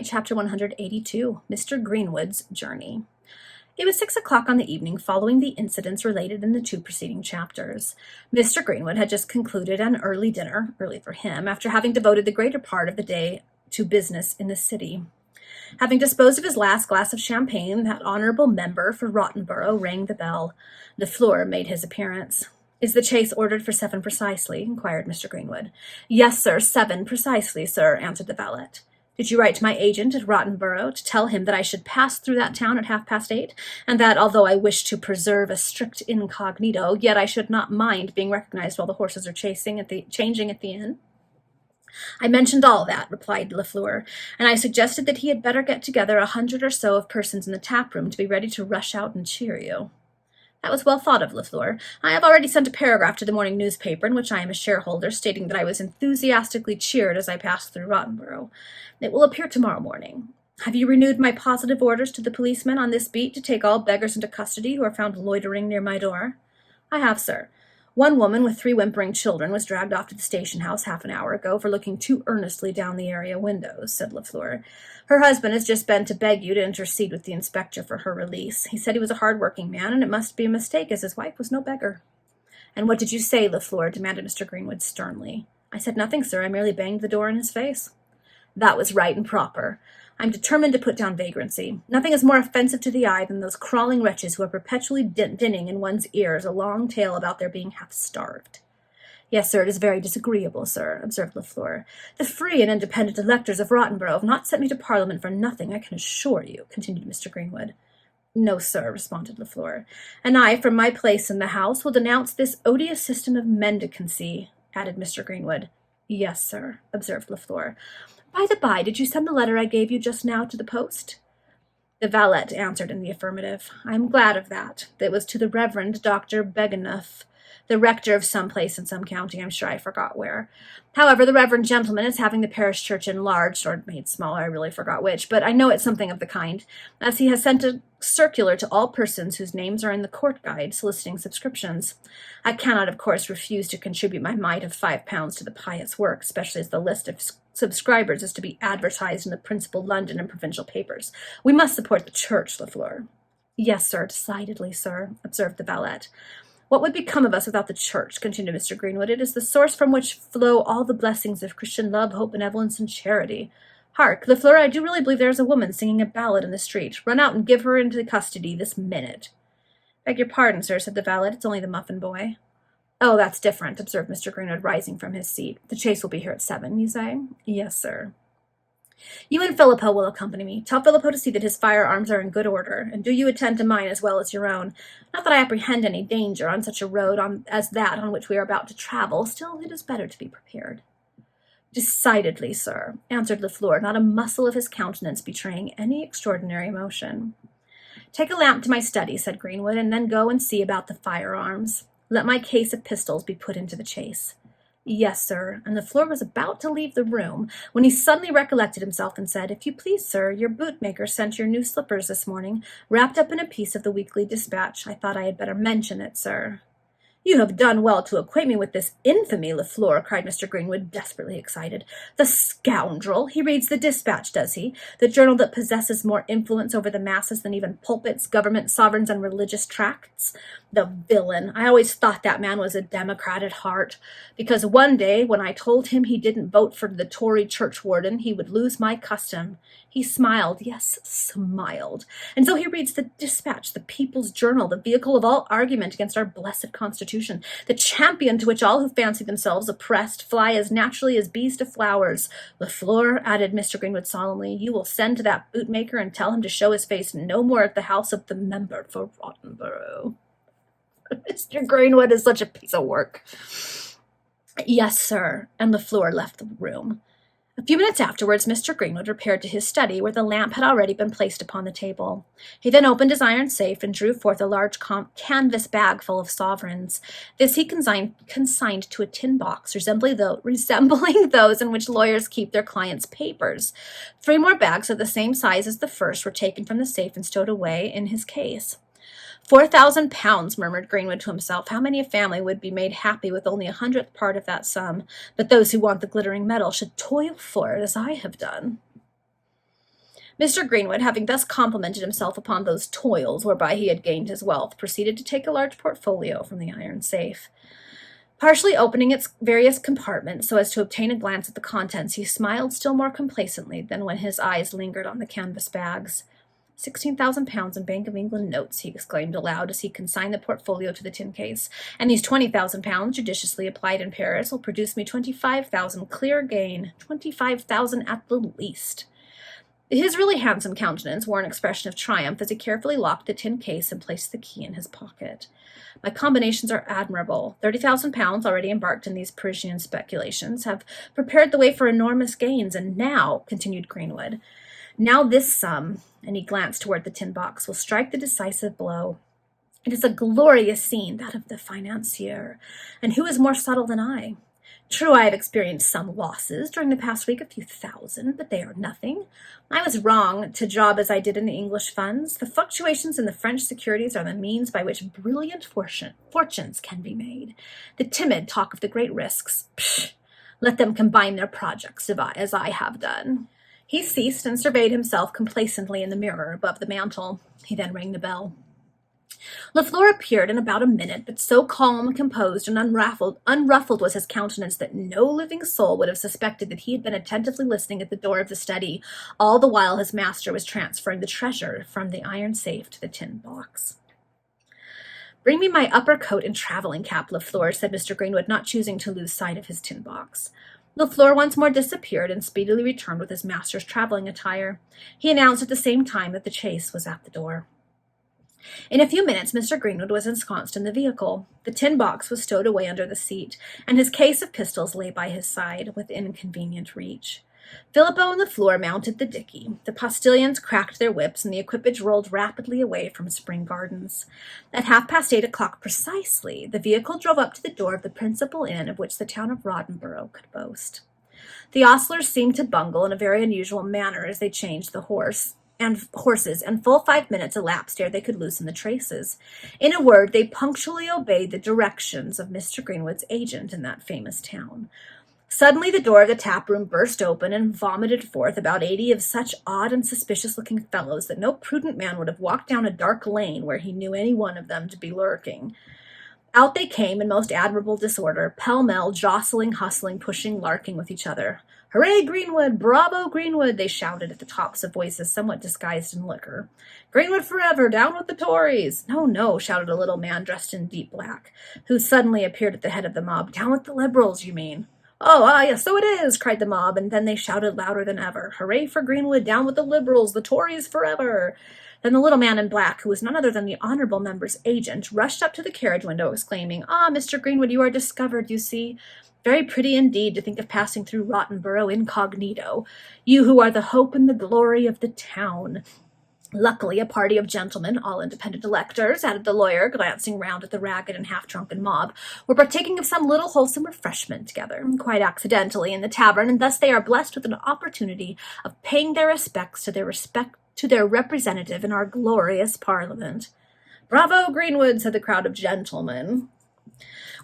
write Chapter 182, Mr. Greenwood's Journey. It was 6 o'clock on the evening following the incidents related in the 2 preceding chapters. Mr. Greenwood had just concluded an early dinner, early for him, after having devoted the greater part of the day to business in the city. Having disposed of his last glass of champagne, that honorable member for Rottenborough rang the bell. Lafleur made his appearance. "Is the chaise ordered for 7 precisely?" inquired Mr. Greenwood. "Yes, sir, 7 precisely, sir," answered the valet. "Did you write to my agent at Rottenborough to tell him that I should pass through that town at 8:30, and that, although I wish to preserve a strict incognito, yet I should not mind being recognized while the horses are changing at the inn?" "I mentioned all that," replied Lafleur, "and I suggested that he had better get together 100 or so of persons in the tap-room to be ready to rush out and cheer you." "That was well thought of, Lafleur. I have already sent a paragraph to the morning newspaper in which I am a shareholder, stating that I was enthusiastically cheered as I passed through Rottenborough. It will appear tomorrow morning. Have you renewed my positive orders to the policemen on this beat to take all beggars into custody who are found loitering near my door?" "I have, sir. One woman with 3 whimpering children was dragged off to the station house half an hour ago for looking too earnestly down the area windows," said Lafleur. "Her husband has just been to beg you to intercede with the inspector for her release. He said he was a hard-working man, and it must be a mistake, as his wife was no beggar." "And what did you say, Lafleur?" demanded Mr. Greenwood sternly. "I said nothing, sir. I merely banged the door in his face." "That was right and proper. I'm determined to put down vagrancy. Nothing is more offensive to the eye than those crawling wretches who are perpetually dinning in one's ears a long tale about their being half-starved." "Yes, sir, it is very disagreeable, sir," observed Lafleur. "The free and independent electors of Rottenborough have not sent me to Parliament for nothing, I can assure you," continued Mr. Greenwood. "No, sir," responded Lafleur. "And I, from my place in the House, will denounce this odious system of mendicancy," added Mr. Greenwood. "Yes, sir," observed Lafleur. "By the by, did you send the letter I gave you just now to the post?" The valet answered in the affirmative. "I am glad of that. It was to the Reverend Dr. Begenuff, the rector of some place in some county, I'm sure I forgot where. However, the reverend gentleman is having the parish church enlarged, or made smaller, I really forgot which, but I know it's something of the kind, as he has sent a circular to all persons whose names are in the court guide, soliciting subscriptions. I cannot, of course, refuse to contribute my mite of £5 to the pious work, especially as the list of subscribers is to be advertised in the principal London and provincial papers. We must support the church, Lafleur." "Yes, sir, decidedly, sir," observed the valet. "What would become of us without the church?" continued Mr. Greenwood. "It is the source from which flow all the blessings of Christian love, hope, benevolence, and charity. Hark, Lafleur, I do really believe there is a woman singing a ballad in the street. Run out and give her into custody this minute." "Beg your pardon, sir," said the valet. "It's only the muffin boy." "Oh, that's different," observed Mr. Greenwood, rising from his seat. "The chaise will be here at 7, you say?" "Yes, sir." "You and Filippo will accompany me. Tell Filippo to see that his firearms are in good order, and do you attend to mine as well as your own. Not that I apprehend any danger on such a road as that on which we are about to travel, still it is better to be prepared." "Decidedly, sir," answered Lafleur, not a muscle of his countenance betraying any extraordinary emotion. "Take a lamp to my study," said Greenwood, "and then go and see about the firearms. Let my case of pistols be put into the chaise." "Yes, sir," and Lafleur was about to leave the room, when he suddenly recollected himself and said, "If you please, sir, your bootmaker sent your new slippers this morning, wrapped up in a piece of the Weekly Dispatch. I thought I had better mention it, sir." "You have done well to acquaint me with this infamy, Lafleur," cried Mr. Greenwood, desperately excited. "The scoundrel! He reads the Dispatch, does he? The journal that possesses more influence over the masses than even pulpits, government, sovereigns, and religious tracts? The villain! I always thought that man was a Democrat at heart, because one day, when I told him he didn't vote for the Tory churchwarden, he would lose my custom. He smiled, yes, smiled. And so he reads the Dispatch, the People's Journal, the vehicle of all argument against our blessed Constitution, the champion to which all who fancy themselves oppressed fly as naturally as bees to flowers. Lafleur," added Mr. Greenwood solemnly, "you will send to that bootmaker and tell him to show his face no more at the house of the member for Rottenborough." Mr. Greenwood is such a piece of work. "Yes, sir," and Lafleur left the room. A few minutes afterwards, Mr. Greenwood repaired to his study, where the lamp had already been placed upon the table. He then opened his iron safe and drew forth a large canvas bag full of sovereigns. This he consigned to a tin box, resembling those in which lawyers keep their clients' papers. 3 more bags of the same size as the first were taken from the safe and stowed away in his case. £4,000, murmured Greenwood to himself. How many a family would be made happy with only 100th part of that sum? But those who want the glittering metal should toil for it as I have done. Mr. Greenwood, having thus complimented himself upon those toils whereby he had gained his wealth, proceeded to take a large portfolio from the iron safe. Partially opening its various compartments so as to obtain a glance at the contents, he smiled still more complacently than when his eyes lingered on the canvas bags. £16,000 in Bank of England notes, he exclaimed aloud as he consigned the portfolio to the tin case. And these £20,000, judiciously applied in Paris, will produce me 25,000 clear gain, 25,000 at the least. His really handsome countenance wore an expression of triumph as he carefully locked the tin case and placed the key in his pocket. My combinations are admirable. £30,000 already embarked in these Parisian speculations have prepared the way for enormous gains, and now, continued Greenwood, now this sum, and he glanced toward the tin box, will strike the decisive blow. It is a glorious scene, that of the financier, and who is more subtle than I? True, I have experienced some losses during the past week, a few thousand, but they are nothing. I was wrong to job as I did in the English funds. The fluctuations in the French securities are the means by which brilliant fortunes can be made. The timid talk of the great risks. Psh! Let them combine their projects, as I have done. He ceased and surveyed himself complacently in the mirror above the mantel. He then rang the bell. Lafleur appeared in about a minute, but so calm, composed, and unruffled was his countenance that no living soul would have suspected that he had been attentively listening at the door of the study, all the while his master was transferring the treasure from the iron safe to the tin box. "Bring me my upper coat and travelling cap, Lafleur," said Mr. Greenwood, not choosing to lose sight of his tin box. Lafleur once more disappeared and speedily returned with his master's travelling attire. He announced at the same time that the chaise was at the door. In a few minutes, Mr. Greenwood was ensconced in the vehicle. The tin box was stowed away under the seat, and his case of pistols lay by his side, within convenient reach. Filippo and Lafleur mounted the dickey. The postilions cracked their whips, and the equipage rolled rapidly away from Spring Gardens. At 8:30 precisely, the vehicle drove up to the door of the principal inn of which the town of Rottenborough could boast. The ostlers seemed to bungle in a very unusual manner as they changed the horses, and full 5 minutes elapsed ere they could loosen the traces. In a word, they punctually obeyed the directions of Mr. Greenwood's agent in that famous town. Suddenly the door of the tap-room burst open and vomited forth about 80 of such odd and suspicious-looking fellows that no prudent man would have walked down a dark lane where he knew any one of them to be lurking. Out they came in most admirable disorder, pell-mell, jostling, hustling, pushing, larking with each other. "Hooray, Greenwood! Bravo, Greenwood!" they shouted at the tops of voices somewhat disguised in liquor. "Greenwood forever! Down with the Tories!" "No, no," shouted a little man dressed in deep black, who suddenly appeared at the head of the mob. "Down with the Liberals, you mean?" "Oh, yes, so it is," cried the mob, and then they shouted louder than ever, "Hooray for Greenwood! Down with the Liberals! The Tories forever!" Then the little man in black, who was none other than the honourable member's agent, rushed up to the carriage window, exclaiming, "Ah, Mr. Greenwood, you are discovered, you see. Very pretty indeed to think of passing through Rottenborough incognito, you who are the hope and the glory of the town." "Luckily, a party of gentlemen, all independent electors," added the lawyer, glancing round at the ragged and half-drunken mob, "were partaking of some little wholesome refreshment together, quite accidentally, in the tavern, and thus they are blessed with an opportunity of paying their respects to their representative in our glorious Parliament." "Bravo, Greenwood!" said the crowd of gentlemen,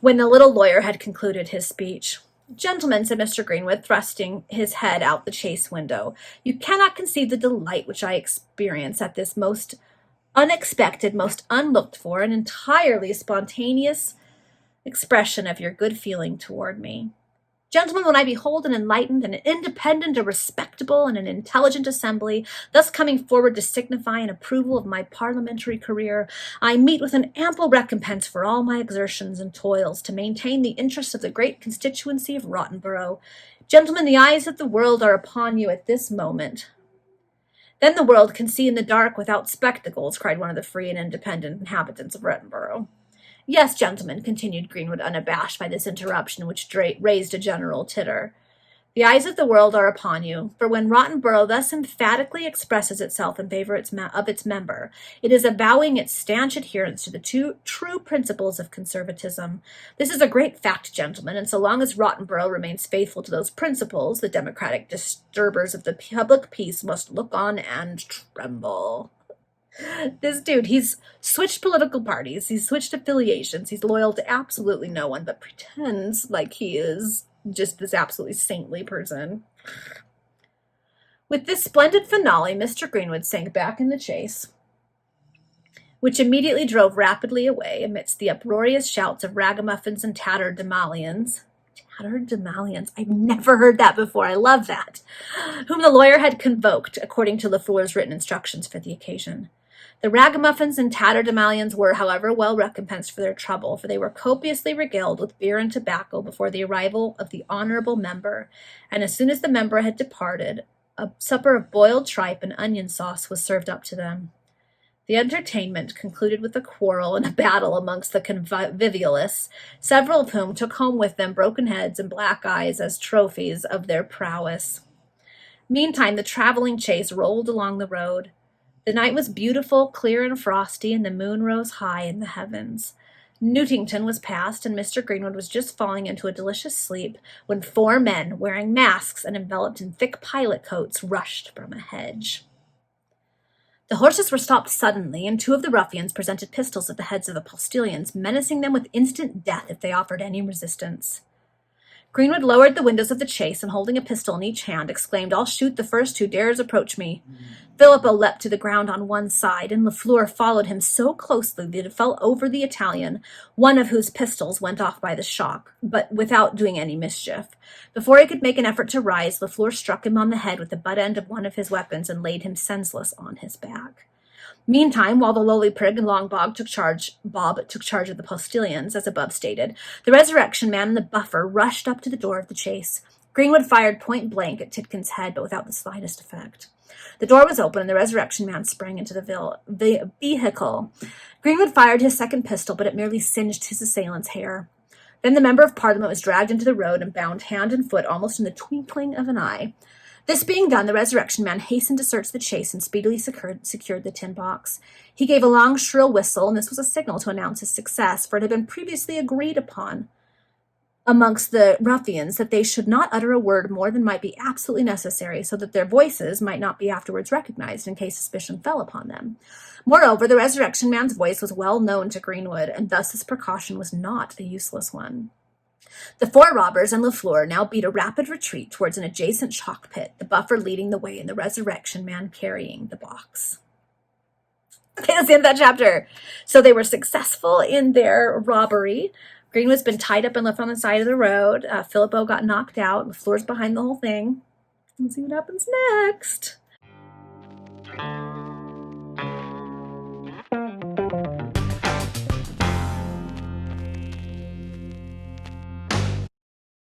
when the little lawyer had concluded his speech. "Gentlemen," said Mr. Greenwood, thrusting his head out the chaise window, "you cannot conceive the delight which I experience at this most unexpected, most unlooked for, and entirely spontaneous expression of your good feeling toward me. Gentlemen, when I behold an enlightened, an independent, a respectable, and an intelligent assembly thus coming forward to signify an approval of my parliamentary career, I meet with an ample recompense for all my exertions and toils to maintain the interests of the great constituency of Rottenborough. Gentlemen, the eyes of the world are upon you at this moment." "Then the world can see in the dark without spectacles," cried one of the free and independent inhabitants of Rottenborough. "Yes, gentlemen," continued Greenwood, unabashed by this interruption, which raised a general titter. "The eyes of the world are upon you, for when Rottenborough thus emphatically expresses itself in favour of its member, it is avowing its stanch adherence to the true principles of conservatism. This is a great fact, gentlemen, and so long as Rottenborough remains faithful to those principles, the democratic disturbers of the public peace must look on and tremble." This dude, he's switched political parties, he's switched affiliations, he's loyal to absolutely no one, but pretends like he is just this absolutely saintly person. With this splendid finale, Mr. Greenwood sank back in the chaise, which immediately drove rapidly away amidst the uproarious shouts of ragamuffins and tatterdemalions. Tatterdemalions. I've never heard that before. I love that. Whom the lawyer had convoked, according to Lafleur's written instructions for the occasion. The ragamuffins and tatterdemalions were, however, well recompensed for their trouble, for they were copiously regaled with beer and tobacco before the arrival of the honorable member, and as soon as the member had departed, a supper of boiled tripe and onion sauce was served up to them. The entertainment concluded with a quarrel and a battle amongst the convivialists, several of whom took home with them broken heads and black eyes as trophies of their prowess. Meantime, the traveling chaise rolled along the road. The night was beautiful, clear and frosty, and the moon rose high in the heavens. Newtington was past, and Mr. Greenwood was just falling into a delicious sleep when 4 men, wearing masks and enveloped in thick pilot coats, rushed from a hedge. The horses were stopped suddenly, and 2 of the ruffians presented pistols at the heads of the postilions, menacing them with instant death if they offered any resistance. Greenwood lowered the windows of the chaise, and holding a pistol in each hand, exclaimed, "I'll shoot the first who dares approach me." Filippo leapt to the ground on one side, and Lafleur followed him so closely that it fell over the Italian, one of whose pistols went off by the shock, but without doing any mischief. Before he could make an effort to rise, Lafleur struck him on the head with the butt end of one of his weapons and laid him senseless on his back. Meantime, while the lowly prig and Long Bob took charge of the postilions, as above stated, the Resurrection Man and the Buffer rushed up to the door of the chaise. Greenwood fired point blank at Tidkins' head, but without the slightest effect. The door was open, and the Resurrection Man sprang into the vehicle. Greenwood fired his second pistol, but it merely singed his assailant's hair. Then the Member of Parliament was dragged into the road and bound hand and foot almost in the twinkling of an eye. This being done, the Resurrection Man hastened to search the chaise and speedily secured the tin box. He gave a long, shrill whistle, and this was a signal to announce his success, for it had been previously agreed upon amongst the ruffians that they should not utter a word more than might be absolutely necessary, so that their voices might not be afterwards recognized in case suspicion fell upon them. Moreover, the Resurrection Man's voice was well known to Greenwood, and thus this precaution was not a useless one. The 4 robbers and Lafleur now beat a rapid retreat towards an adjacent chalk pit, the Buffer leading the way and the Resurrection Man carrying the box. Okay, that's the end of that chapter. So they were successful in their robbery. Greenwood's been tied up and left on the side of the road. Filippo got knocked out. Lafleur's behind the whole thing. Let's see what happens next.